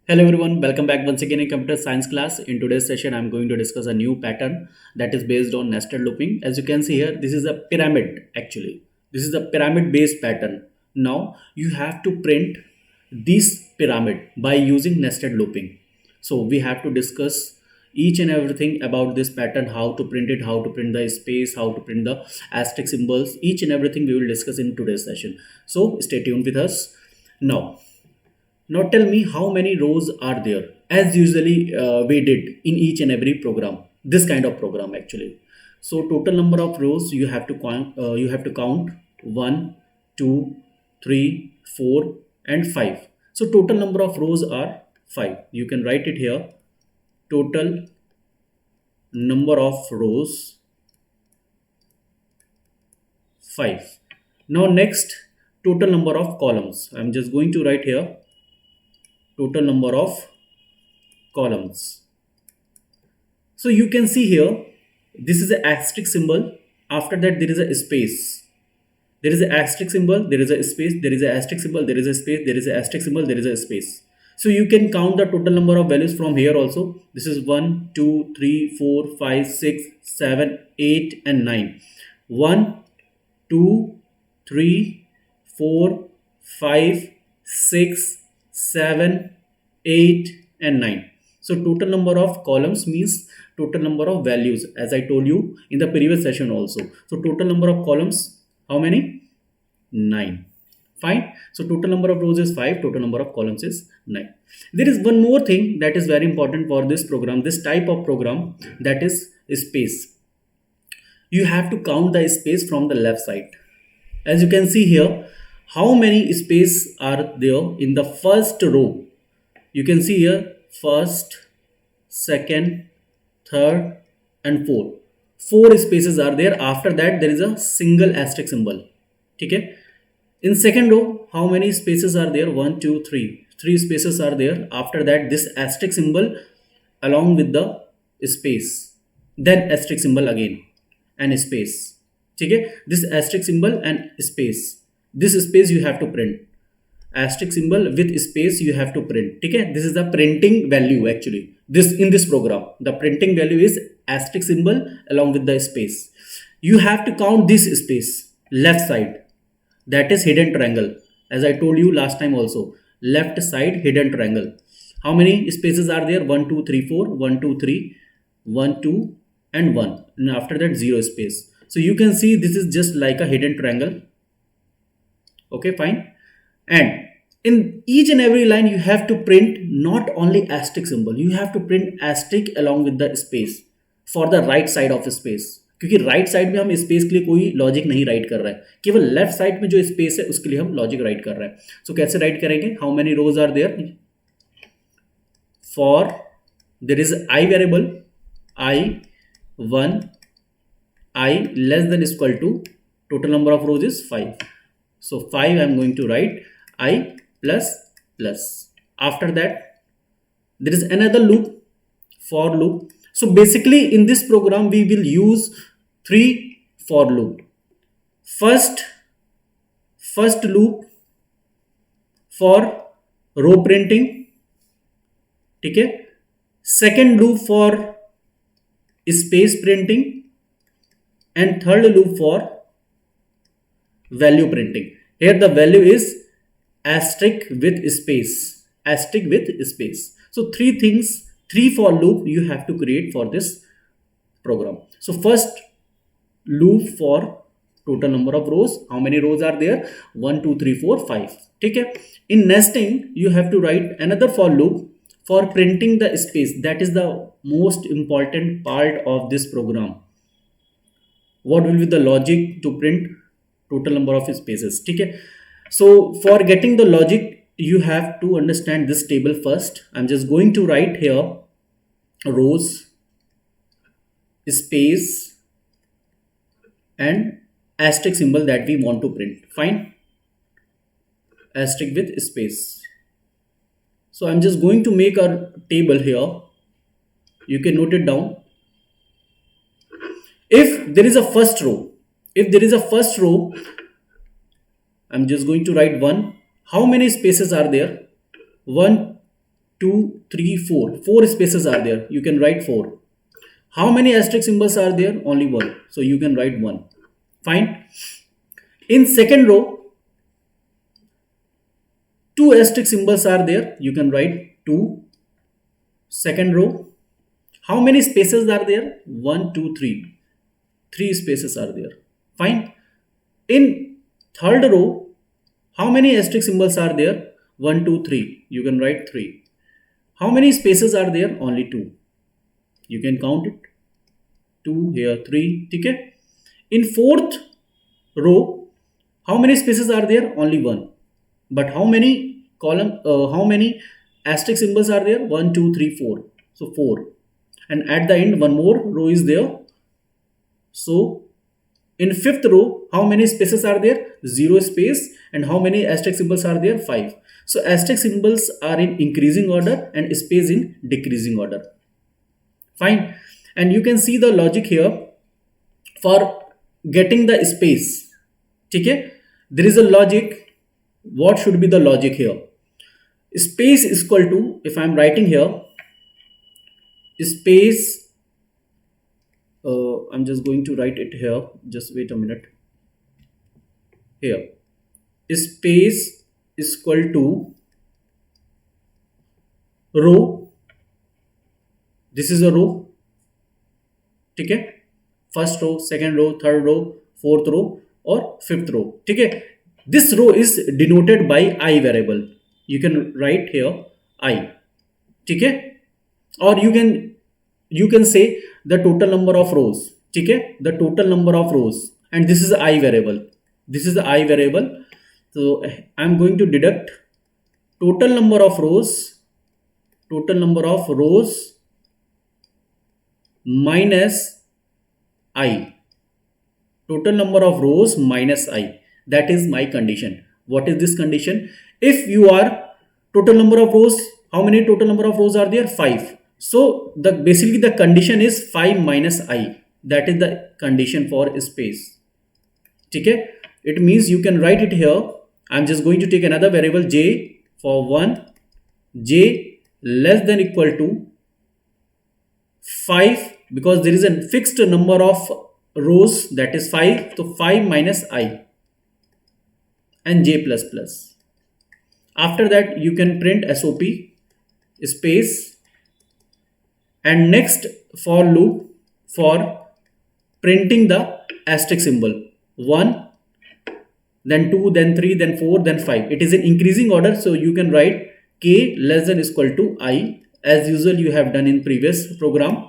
Hello everyone, welcome back once again in computer science class. In today's session, I'm going to discuss a new pattern that is based on nested looping. As you can see here, this is a pyramid actually. This is a pyramid based pattern. Now you have to print this pyramid by using nested looping. So we have to discuss each and everything about this pattern, how to print it, how to print the space, how to print the asterisk symbols, each and everything we will discuss in today's session. So stay tuned with us. Now tell me how many rows are there as usually we did in each and every program. This kind of program actually. So total number of rows you have to count 1, 2, 3, 4 and 5. So total number of rows are 5. You can write it here. Total number of rows 5. Now next, total number of columns. I'm just going to write here total number of columns. So you can see here, this is an asterisk symbol. After that, there is a space. There is an asterisk symbol, there is a space, there is an asterisk symbol, there is a space, there is an asterisk symbol, there is a space. So you can count the total number of values from here also. This is 1, 2, 3, 4, 5, 6, 7, 8 and 9. 1, 2, 3, 4, 5, 6, 7, 8 and 9. So total number of columns means total number of values, as I told you in the previous session also. So total number of columns, how many? 9. Fine. So total number of rows is 5, total number of columns is 9. There is one more thing that is very important for this program, this type of program, that is space. You have to count the space from the left side. As you can see here, how many space are there in the first row? You can see here first, second, third and fourth. 4 spaces are there. After that, there is a single asterisk symbol. Okay. In second row, how many spaces are there? 1, 2, 3. 3 spaces are there. After that, this asterisk symbol along with the space. Then asterisk symbol again and space. Okay. This asterisk symbol and space. This space you have to print. Asterisk symbol with space you have to print. Okay. This is the printing value actually. This in this program, the printing value is asterisk symbol along with the space. You have to count this space left side, that is hidden triangle. As I told you last time also, left side hidden triangle. How many spaces are there? 1, 2, 3, 4, 1, 2, 3, 1, 2 and 1. And after that 0 space. So you can see this is just like a hidden triangle. Okay, fine. And in each and every line you have to print not only asterisk symbol, you have to print asterisk along with the space for the right side of space. क्योंकि right side में हम space के लिए कोई logic नहीं right कर रहे हैं, केवल लेफ्ट साइड में जो स्पेस है उसके लिए हम लॉजिक राइट कर रहे हैं. सो कैसे राइट करेंगे? How many rows are there? For there is i variable i1 I less than equal to total number of rows is 5. So 5 I am going to write I plus plus. After that there is another loop, for loop. So basically in this program we will use 3 for loop. First loop for row printing. ठीक है. Second loop for space printing and third loop for value printing. Here the value is asterisk with space, asterisk with space. So 3 things, 3 for loop you have to create for this program. So first loop for total number of rows. How many rows are there? 1, 2, 3, 4, 5. Okay. In nesting you have to write another for loop for printing the space. That is the most important part of this program. What will be the logic to print total number of spaces? Okay. So for getting the logic you have to understand this table first. I'm just going to write here rows, space and asterisk symbol that we want to print. Fine. Asterisk with space. So I'm just going to make a table here. You can note it down. If there is a first row, I'm just going to write 1. How many spaces are there? 1, 2, 3, 4. 4 spaces are there. You can write 4. How many asterisk symbols are there? Only 1. So you can write 1. Fine. In second row, 2 asterisk symbols are there. You can write 2. Second row. How many spaces are there? 1, 2, 3. 3 spaces are there. Fine. In third row, how many asterisk symbols are there? 1, 2, 3. You can write 3. How many spaces are there? Only 2. You can count it. 2 here, 3. Okay. In fourth row, how many spaces are there? Only 1. But how many how many asterisk symbols are there? 1, 2, 3, 4. So 4. And at the end, one more row is there. So in fifth row, how many spaces are there? 0 space. And how many asterisk symbols are there? 5. So asterisk symbols are in increasing order and space in decreasing order. Fine. And you can see the logic here for getting the space. Okay? There is a logic. What should be the logic here? Space is equal to, if I am writing here, space, I'm just going to write it here. Just wait a minute. Here. Space is equal to row. This is a row. Okay? First row, second row, third row, fourth row or fifth row. Okay? This row is denoted by I variable. You can write here I. Okay? Or you can say the total number of rows. Okay? The total number of rows. And this is I variable. This is the I variable. So I'm going to deduct total number of rows. Total number of rows minus I. Total number of rows minus I. That is my condition. What is this condition? If you are total number of rows, how many total number of rows are there? 5. So basically the condition is 5 minus I. That is the condition for space. Okay? It means you can write it here. I'm just going to take another variable j for 1. J less than equal to 5 because there is a fixed number of rows, that is 5. So 5 minus I and j plus plus. After that you can print SOP space and next for loop for printing the asterisk symbol. 1, then 2, then 3, then 4, then 5. It is in increasing order, so you can write k less than equal to I as usual you have done in previous program.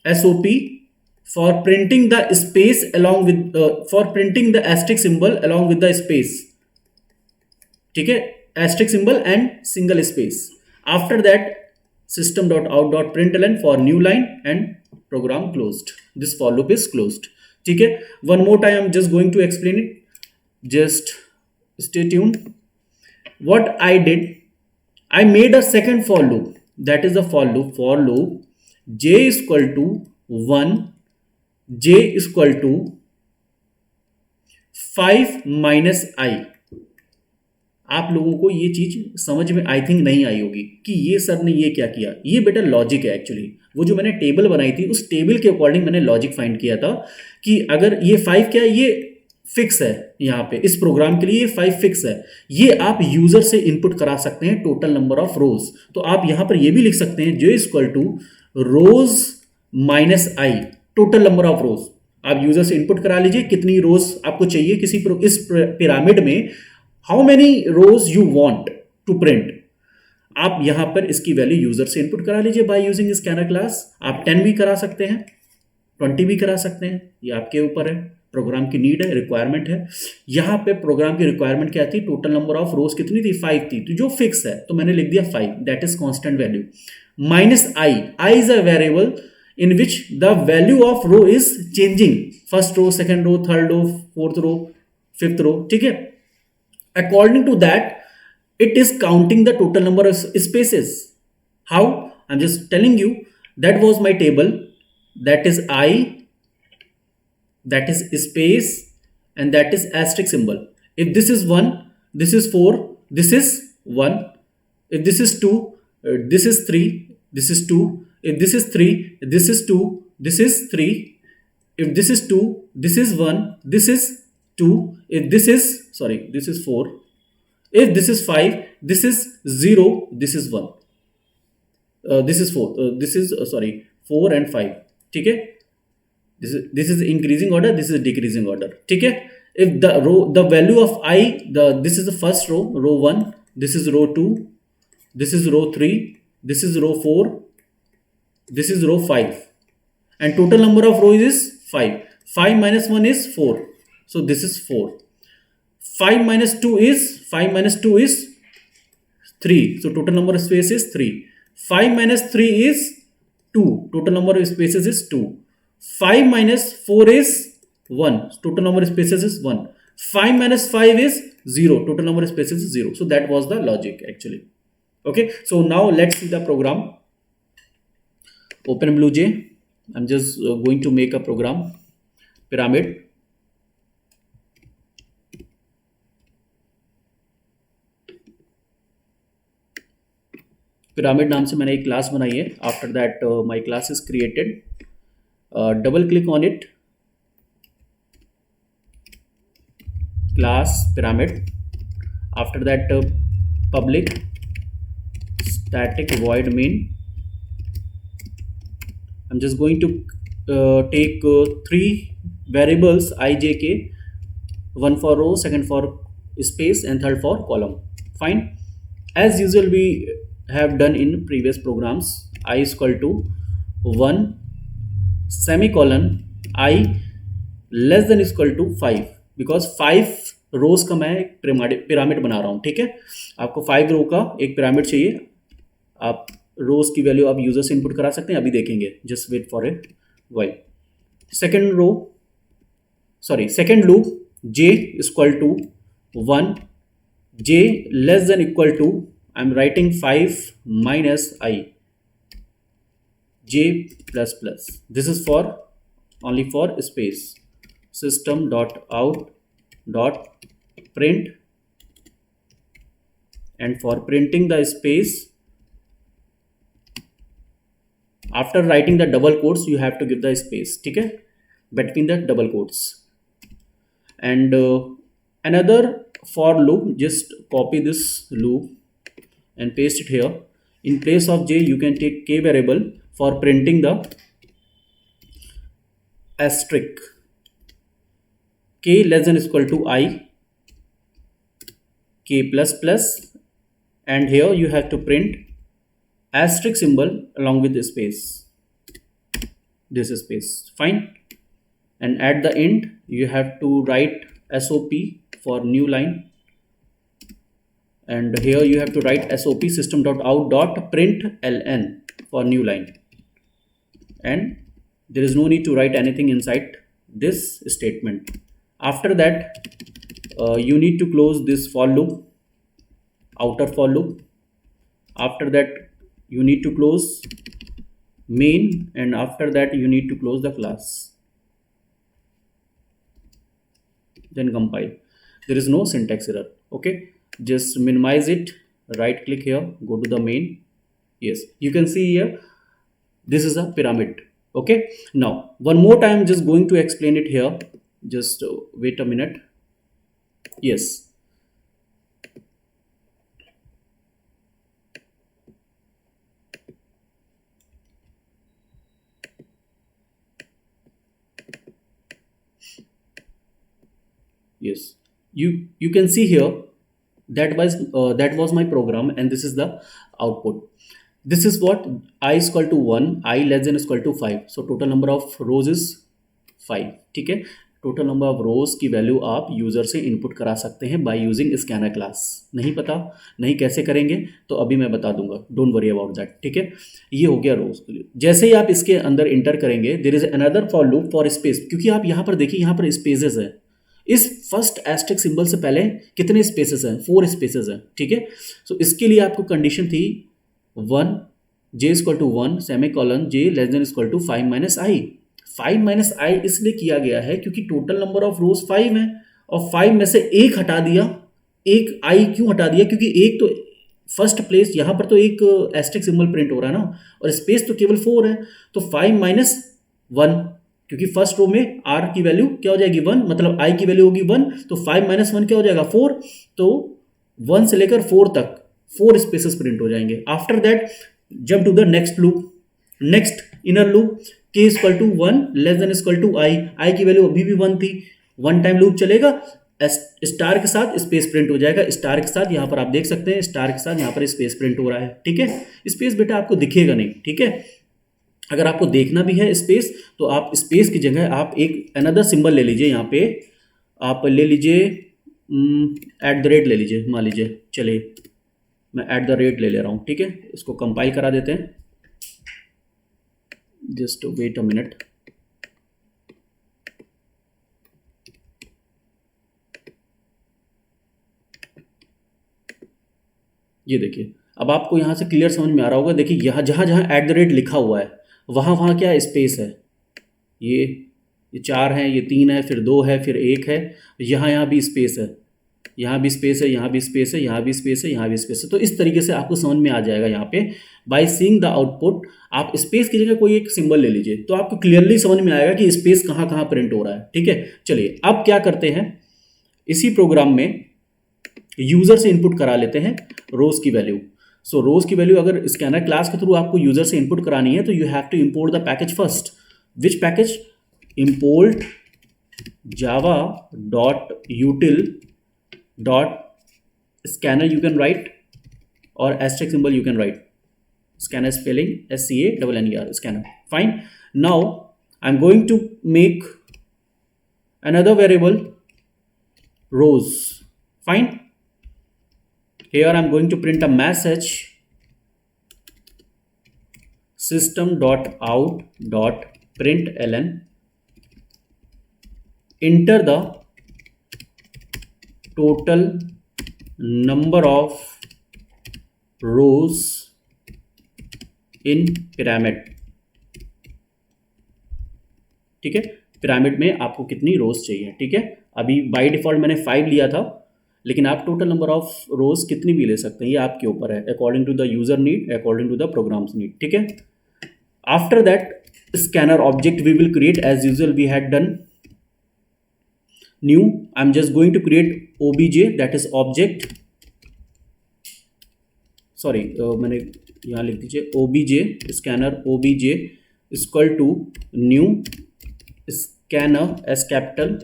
SOP for printing the space along with for printing the asterisk symbol along with the space. Okay? Asterisk symbol and single space. After that system.out.println for new line and program closed. This for loop is closed. Okay? One more time I'm just going to explain it. Just stay tuned. What I did, I made a second for loop. That is the for loop. For loop j is equal to 1, j is equal to 5 minus I. आप लोगों को ये चीज समझ में I think नहीं आई होगी कि ये सर ने ये क्या किया. ये बेटा लॉजिक है एक्चुअली. वो जो मैंने टेबल बनाई थी उस टेबल के अकॉर्डिंग मैंने लॉजिक फाइंड किया था कि अगर ये 5 क्या है, ये फिक्स है. यहाँ पे इस प्रोग्राम के लिए 5 फिक्स है. ये आप यूजर से इनपुट करा सकते हैं टोटल नंबर ऑफ रोज. तो आप यहाँ पर ये भी लिख सकते हैं j equal to rows minus i total number of rows. आप यूजर से इनपुट करा लीजिए कितनी रोज आपको चाहिए किसी इस पिरामिड में. How many rows you want to print. आप यहां पर इसकी वैल्यू यूजर से इनपुट करा लीजिए बाय यूजिंग स्कैनर क्लास. आप 10 भी करा सकते हैं, 20 भी करा सकते हैं, ये आपके ऊपर है. प्रोग्राम की नीड है, रिक्वायरमेंट है. यहां पे प्रोग्राम की रिक्वायरमेंट क्या थी, टोटल नंबर ऑफ रोज कितनी थी, 5 थी. तो जो फिक्स है तो मैंने लिख दिया 5, that is constant value. Minus I is a variable in which the value of row is changing. First row, second row, third row, fourth row, fifth row. ठीक है. According to that, it is counting the total number of spaces. How? I'm just telling you. That was my table. That is I. That is space, and that is asterisk symbol. If this is 1, this is 4. This is 1. If this is 2, this is 3, this is 2. If this is 3, this is 2, this is 3. If this is 2, this is 1, this is 2. If this is, sorry, this is 4. If this is 5, this is 0, this is 1. This is 4, this is sorry, 4 and 5. ठीक है, this is increasing order, this is decreasing order. ठीक है, if the value of I, this is the first row, row 1, this is row 2, this is row 3, this is row 4, this is row 5, and total number of rows is 5. 5 minus 1 is 4, so this is 4. 5 minus 2 is 3, so total number of space is 3. 5 minus 3 is 2, total number of spaces is 2. 5 minus 4 is 1, total number of spaces is 1. 5 minus 5 is 0, total number of spaces is 0. So that was the logic actually. Okay, so now let's see the program. Open BlueJ. I'm just going to make a program, pyramid. Pyramid नाम से मैंने एक class बनाई है. After that my class is created. Double click on it, class pyramid. After that public static void main. I'm just going to take 3 variables I, j, k, one for row, second for space, and third for column. Fine. As usual we have done in previous programs, I is equal to 1 semicolon I less than is equal to 5, because 5 रोज का मैं एक pyramid बना रहा हूँ. ठीक है, आपको 5 रो का एक पिरामिड चाहिए. आप रोज की वैल्यू आप यूजर से इनपुट करा सकते हैं, अभी देखेंगे. Just wait for it while. Second row, sorry second loop, j is equal to 1, j less than equal to, I'm writing 5 minus I, j plus plus. This is for only for space. System dot out dot print, and for printing the space, after writing the double quotes you have to give the space. ठीक है, between the double quotes. And another for loop, just copy this loop and paste it here. In place of j you can take k variable for printing the asterisk. K less than is equal to I, k plus plus, and here you have to print asterisk symbol along with the space, this space. Fine. And at the end you have to write SOP for new line, and here you have to write SOP system.out.println for new line, and there is no need to write anything inside this statement. After that you need to close this for loop, outer for loop. After that you need to close main, and after that you need to close the class, then compile. There is no syntax error. Okay, just minimize it, right click here, go to the main. Yes, you can see here this is a pyramid. Okay, now one more time just going to explain it here. Just wait a minute. Yes, yes, you can see here that was my program, and this is the output. This is what I is equal to 1, I less than is equal to 5. So total number of rows is 5. ठीक है, total number of रोज की value आप user से input करा सकते हैं by using scanner class. नहीं पता नहीं कैसे करेंगे तो अभी मैं बता दूंगा, डोंट वरी अबाउट दैट. ठीक है, ये हो गया रोज के लिए. जैसे ही आप इसके अंदर इंटर करेंगे, there is another for loop for space, क्योंकि आप यहाँ पर देखिए यहाँ पर स्पेसेस है. इस फर्स्ट एस्टेरिस्क सिंबल से पहले कितने स्पेसेस हैं? 4 स्पेसेस हैं. ठीक है, सो इसके लिए आपको कंडीशन थी 1 j equal to 1 semicolon j less than equal to 5 minus i. 5 minus i इसलिए किया गया है क्योंकि टोटल नंबर ऑफ रोज 5 है, और 5 में से एक हटा दिया. एक आई क्यों हटा दिया? क्योंकि एक तो फर्स्ट प्लेस, यहाँ पर तो एक एस्टेरिक सिंबल प्रिंट हो रहा है ना, और स्पेस तो केवल 4 है, तो 5 माइनस 1, क्योंकि फर्स्ट रो में r की वैल्यू क्या हो जाएगी 1, मतलब i की वैल्यू होगी 1, तो 5 माइनस 1 क्या हो जाएगा 4, तो 1 से लेकर 4 तक 4 स्पेसेस प्रिंट हो जाएंगे। After that jump to the next loop, next inner loop, k equal to 1 less than equal to i की वैल्यू अभी भी 1 थी, 1 टाइम लूप चलेगा, स्टार के साथ स्पेस प्रिंट हो जाएगा, स्टार के साथ यहाँ पर आप देख सकते हैं स्टार के साथ यहाँ पर स्पेस प्रिंट हो रहा है, ठीक है। स्पेस बेटा आपको दिखेगा नहीं, ठीक है। अगर आपको देखना भी है स्पेस, तो आप स्पेस की जगह आप एक अनदर सिंबल ले लीजिए, यहाँ पे आप ले लीजिए @ ले लीजिए, मान लीजिए, चलिए मैं @ ले ले रहा हूँ, ठीक है। इसको कंपाइल करा देते हैं, जस्ट वेट अ मिनट। ये देखिए, अब आपको यहाँ से क्लियर समझ में आ रहा होगा। देखिए यहाँ जहाँ जहाँ @ लिखा हुआ है वहाँ वहाँ क्या स्पेस है, ये 4 है, ये 3 है, फिर 2 है, फिर 1 है, यहाँ भी स्पेस है, यहाँ भी स्पेस है, यहाँ भी स्पेस है, यहाँ भी स्पेस है, यहाँ भी स्पेस है। तो इस तरीके से आपको समझ में आ जाएगा। यहाँ पे बाय सीइंग द आउटपुट आप स्पेस की जगह कोई एक सिंबल ले लीजिए, तो आपको क्लियरली समझ में आएगा कि स्पेस कहाँ कहाँ प्रिंट हो रहा है, ठीक है। चलिए अब क्या करते हैं, इसी प्रोग्राम में यूजर से इनपुट करा लेते हैं रोज की वैल्यू। सो रोज की वैल्यू अगर स्कैनर क्लास के थ्रू आपको यूजर से इनपुट करानी है, तो you have to import the package first. Which package? Import java dot util dot scanner you can write, or asterisk symbol you can write. Scanner spelling SCANNER, scanner. Fine. Now I'm going to make another variable rows. Fine. Here I'm going to print a message system.out.println. Enter the total number of rows in pyramid. ठीक है, pyramid में आपको कितनी रोज चाहिए, ठीक है। अभी by default मैंने 5 लिया था, लेकिन आप टोटल नंबर ऑफ रोज कितनी भी ले सकते हैं, ये आपके ऊपर है, according to the user need, according to the programs need, ठीक है। After that scanner object we will create as usual we had done. New, I am just going to create obj, that is object, sorry मैंने यहाँ लिख दीजिए obj, scanner obj equal to new scanner S capital.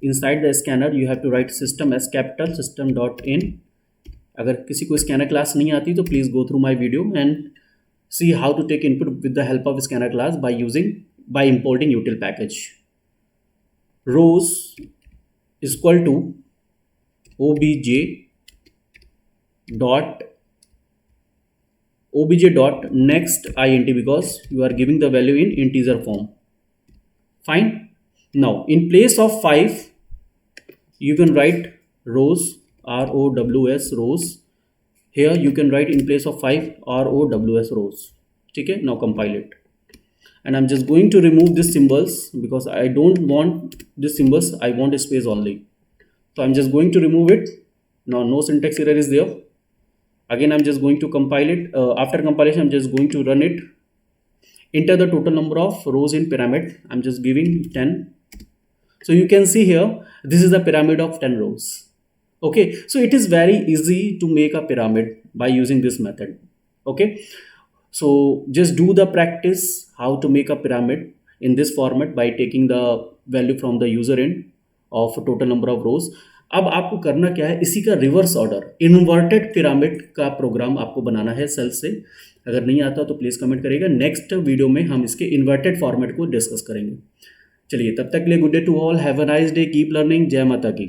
inside the scanner you have to write system as capital, system dot in। अगर किसी को scanner class नहीं आती तो please go through my video and see how to take input with the help of scanner class by importing util package. rows equal to obj dot next int, because you are giving the value in integer form. Fine. Now in place of 5 you can write rows, rows, rows। here you can write in place of 5 rows, rows, ठीक है। now compile it, and I'm just going to remove these symbols because I don't want these symbols, I want space only, so I'm just going to remove it। now no syntax error is there। again I'm just going to compile it, after compilation I'm just going to run it। enter the total number of rows in pyramid, I'm just giving 10। so you can see here this is a pyramid of 10 rows, okay। so it is very easy to make a pyramid by using this method, okay। so just do the practice how to make a pyramid in this format by taking the value from the user end of total number of rows। अब आपको करना क्या है, इसी का reverse order inverted pyramid का programme आपको बनाना है सेल से। अगर नहीं आता तो प्लीज़ कमेंट करिएगा, नेक्स्ट वीडियो में हम इसके इन्वर्टेड फॉर्मेट को डिस्कस करेंगे। चलिए तब तक के लिए good day to all, have a nice day, keep learning, जय माता की।